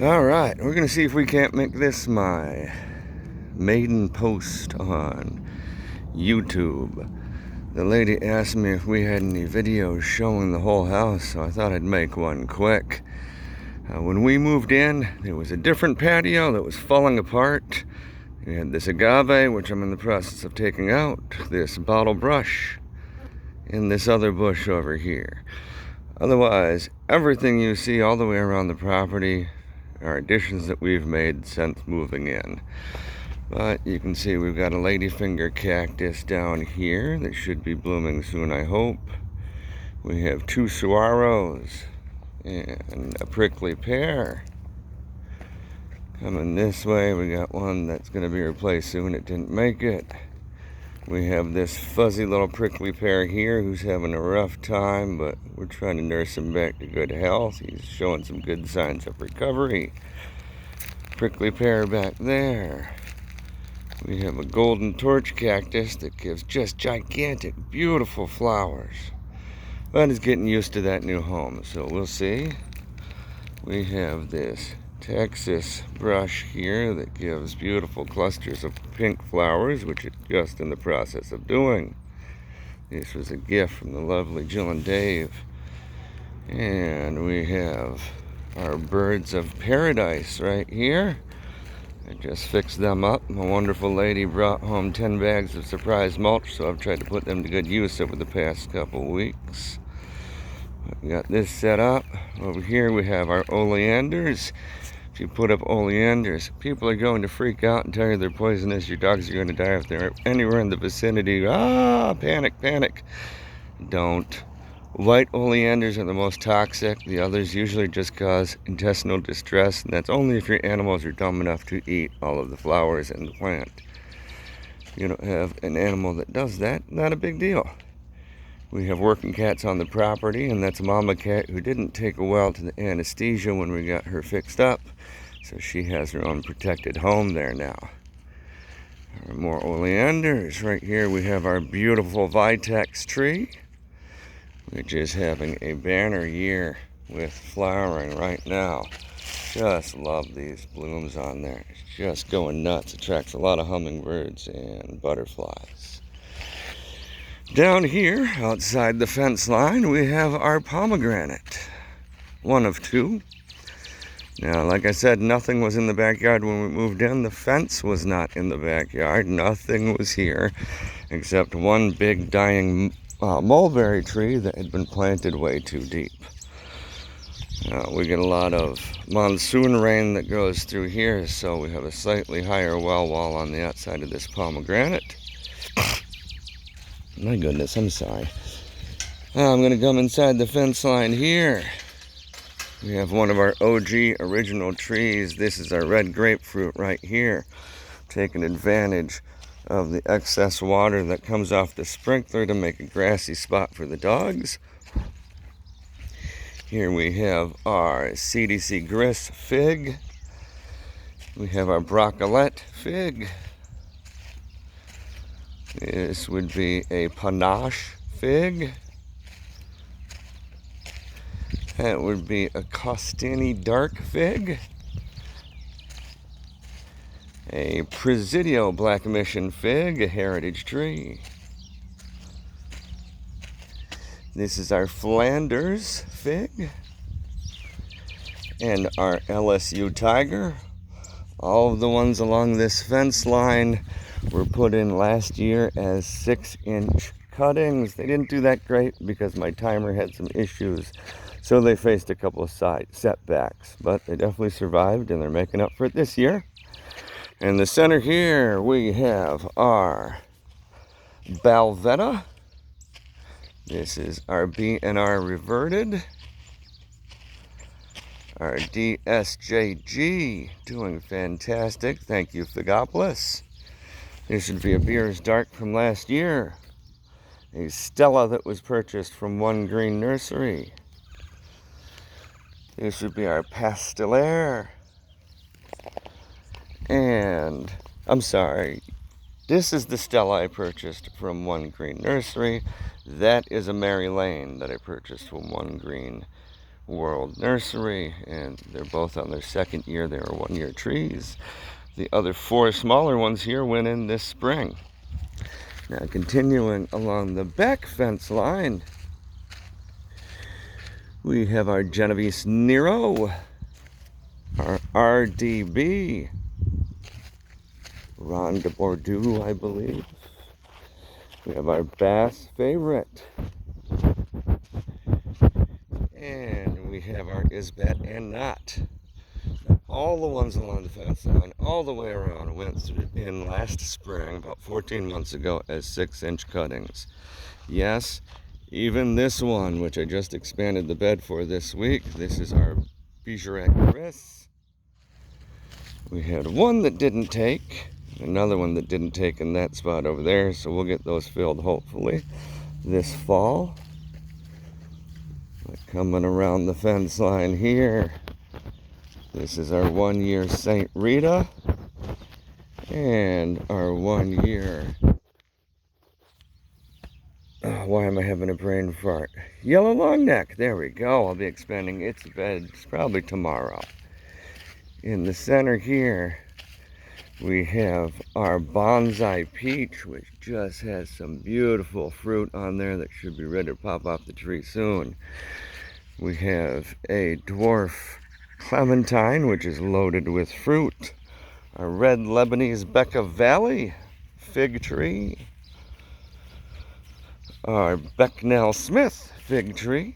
Alright, we're gonna see if we can't make this my maiden post on YouTube. The lady asked me if we had any videos showing the whole house, so I thought I'd make one quick. When we moved in, there was a different patio that was falling apart. We had this agave, which I'm in the process of taking out, this bottle brush, and this other bush over here. Otherwise, everything you see all the way around the property are additions that we've made since moving in. But you can see we've got a ladyfinger cactus down here that should be blooming soon, I hope. We have two saguaros and a prickly pear. Coming this way, we got one that's going to be replaced soon. It didn't make it. We have this fuzzy little prickly pear here who's having a rough time, but we're trying to nurse him back to good health. He's showing some good signs of recovery. Prickly pear back there. We have a golden torch cactus that gives just gigantic, beautiful flowers. But it's getting used to that new home, so we'll see. We have this Texas brush here that gives beautiful clusters of pink flowers, which it's just in the process of doing. This was a gift from the lovely Jill and Dave. And we have our birds of paradise right here. I just fixed them up. My wonderful lady brought home 10 bags of surprise mulch, so I've tried to put them to good use over the past couple weeks. We got this set up. Over here we have our oleanders. If you put up oleanders, people are going to freak out and tell you they're poisonous. Your dogs are going to die if they're anywhere in the vicinity. Panic, panic. Don't. White oleanders are the most toxic. The others usually just cause intestinal distress, and that's only if your animals are dumb enough to eat all of the flowers in the plant. If you don't have an animal that does that, not a big deal. We have working cats on the property, and that's a mama cat who didn't take well to the anesthesia when we got her fixed up, so she has her own protected home there now. More oleanders. Right here we have our beautiful Vitex tree, which is having a banner year with flowering right now. Just love these blooms on there. It's just going nuts. Attracts a lot of hummingbirds and butterflies. Down here, outside the fence line, we have our pomegranate. One of two. Now, like I said, nothing was in the backyard when we moved in. The fence was not in the backyard. Nothing was here except one big dying mulberry tree that had been planted way too deep. We get a lot of monsoon rain that goes through here, so we have a slightly higher well wall on the outside of this pomegranate. My goodness, I'm sorry. I'm going to come inside the fence line here. We have one of our OG original trees. This is our red grapefruit right here. Taking advantage of the excess water that comes off the sprinkler to make a grassy spot for the dogs. Here we have our CDC Gris fig. We have our broccolette fig. This would be a panache fig. That would be a Costini dark fig. A Presidio Black Mission fig, a heritage tree. This is our Flanders fig. And our LSU tiger. All of the ones along this fence line were put in last year as 6-inch cuttings. They didn't do that great because my timer had some issues, so they faced a couple of side setbacks, but they definitely survived and they're making up for it this year. In the center here we have our Balvetta. This is our BNR reverted. Our DSJG doing fantastic. Thank you, Figopolis. This would be a Beers Dark from last year. A Stella that was purchased from One Green Nursery. This would be our Pastellaire. And, I'm sorry, this is the Stella I purchased from One Green Nursery. That is a Mary Lane that I purchased from One Green World Nursery, and they're both on their second year. They are 1-year trees. The other 4 smaller ones here went in this spring. Now continuing along the back fence line, we have our Genovese Nero, our RDB, Ron de Bordeaux, I believe. We have our Bass Favorite. And we have our Isbat and Knot. All the ones along the fence line, all the way around, went in last spring, about 14 months ago, as 6-inch cuttings. Yes, even this one, which I just expanded the bed for this week, this is our Bijouret Chris. We had one that didn't take, another one that didn't take in that spot over there, so we'll get those filled hopefully this fall. Coming around the fence line here, this is our 1-year St. Rita and our 1-year, why am I having a brain fart? Yellow Longneck, there we go. I'll be expanding its beds probably tomorrow. In the center here, we have our Bonsai Peach, which just has some beautiful fruit on there that should be ready to pop off the tree soon. We have a dwarf Clementine, which is loaded with fruit. A red Lebanese Becca Valley fig tree. Our Becknell Smith fig tree.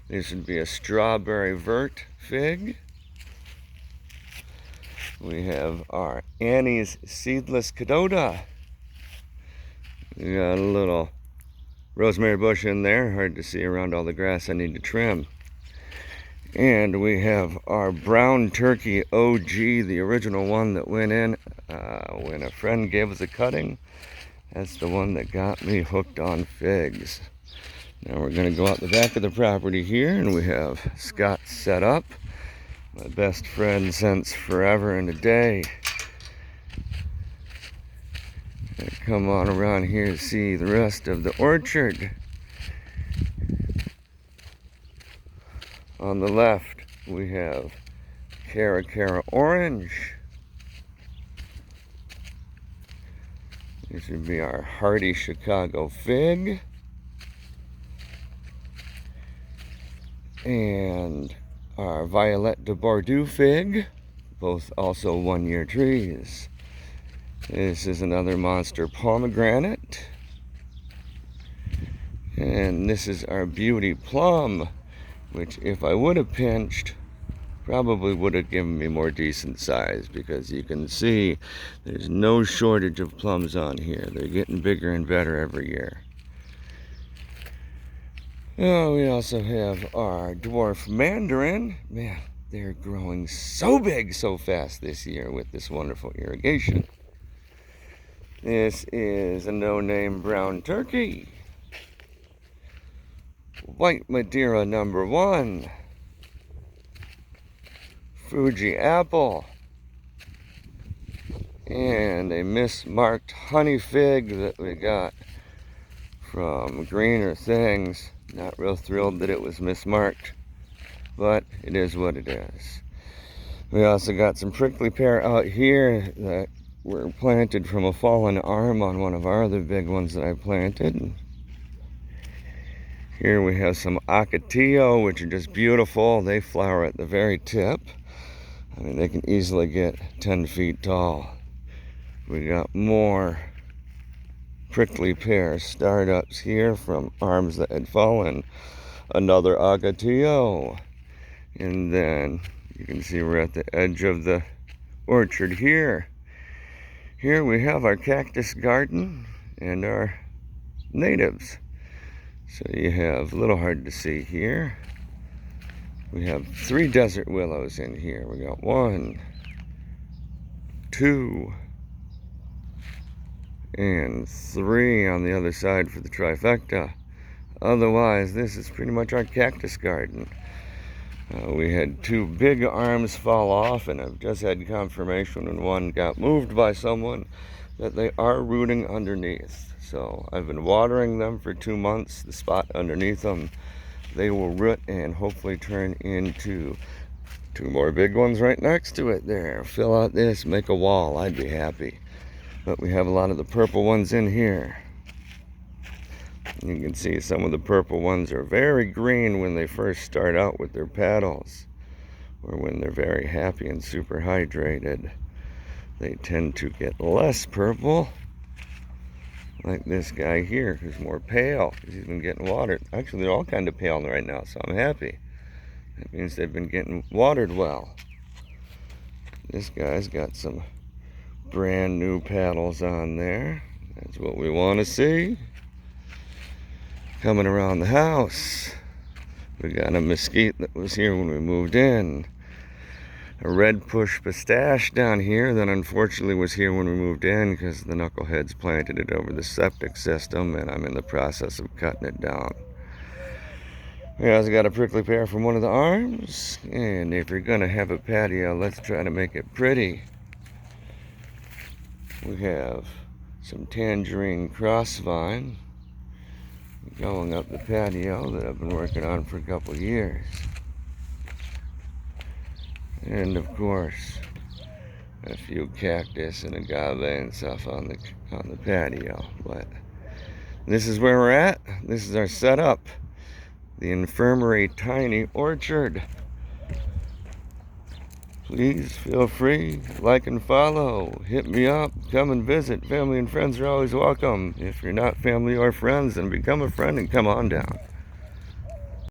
This would be a strawberry vert fig. We have our Annie's Seedless Cadota. We got a little rosemary bush in there, hard to see around all the grass I need to trim. And we have our Brown Turkey OG, the original one that went in when a friend gave us a cutting. That's the one that got me hooked on figs. Now we're going to go out the back of the property here, and we have Scott set up. My best friend since forever and a day. Come on around here to see the rest of the orchard. On the left, we have Cara Orange. This would be our Hardy Chicago Fig. And our Violette de Bordeaux Fig, both also 1-year trees. This is another monster pomegranate. And this is our Beauty Plum, which if I would have pinched, probably would have given me more decent size, because you can see there's no shortage of plums on here. They're getting bigger and better every year. Oh, we also have our dwarf mandarin. Man, they're growing so big so fast this year with this wonderful irrigation. This is a no-name brown turkey. White Madeira #1. Fuji apple. And a mismarked honey fig that we got from Greener Things. Not real thrilled that it was mismarked, but it is what it is. We also got some prickly pear out here that were planted from a fallen arm on one of our other big ones that I planted. Here we have some ocotillo, which are just beautiful. They flower at the very tip. I mean, they can easily get 10 feet tall. We got more prickly pear startups here from arms that had fallen. Another ocotillo. And then you can see we're at the edge of the orchard here. Here we have our cactus garden and our natives. So you have, a little hard to see here, we have 3 desert willows in here. We got 1, 2, and 3 on the other side for the trifecta. Otherwise, this is pretty much our cactus garden. We had 2 big arms fall off, and I've just had confirmation when one got moved by someone that they are rooting underneath. So I've been watering them for 2 months, the spot underneath them. they will root and hopefully turn into 2 more big ones right next to it there. Fill out this, make a wall, I'd be happy. But we have a lot of the purple ones in here. You can see some of the purple ones are very green when they first start out with their petals, or when they're very happy and super hydrated. They tend to get less purple, like this guy here, who's more pale because he's been getting watered. Actually, they're all kind of pale right now, so I'm happy. That means they've been getting watered well. This guy's got some brand new petals on there. That's what we want to see. Coming around the house, we got a mesquite that was here when we moved in. A red push pistache down here that unfortunately was here when we moved in because the knuckleheads planted it over the septic system, and I'm in the process of cutting it down. We also got a prickly pear from one of the arms, and if you're gonna have a patio, let's try to make it pretty. We have some tangerine crossvine going up the patio that I've been working on for a couple of years. And of course, a few cactus and agave and stuff on the patio. But this is where we're at. This is our setup. The Infirmary tiny orchard. Please feel free, like and follow. Hit me up, come and visit. Family and friends are always welcome. If you're not family or friends, then become a friend and come on down.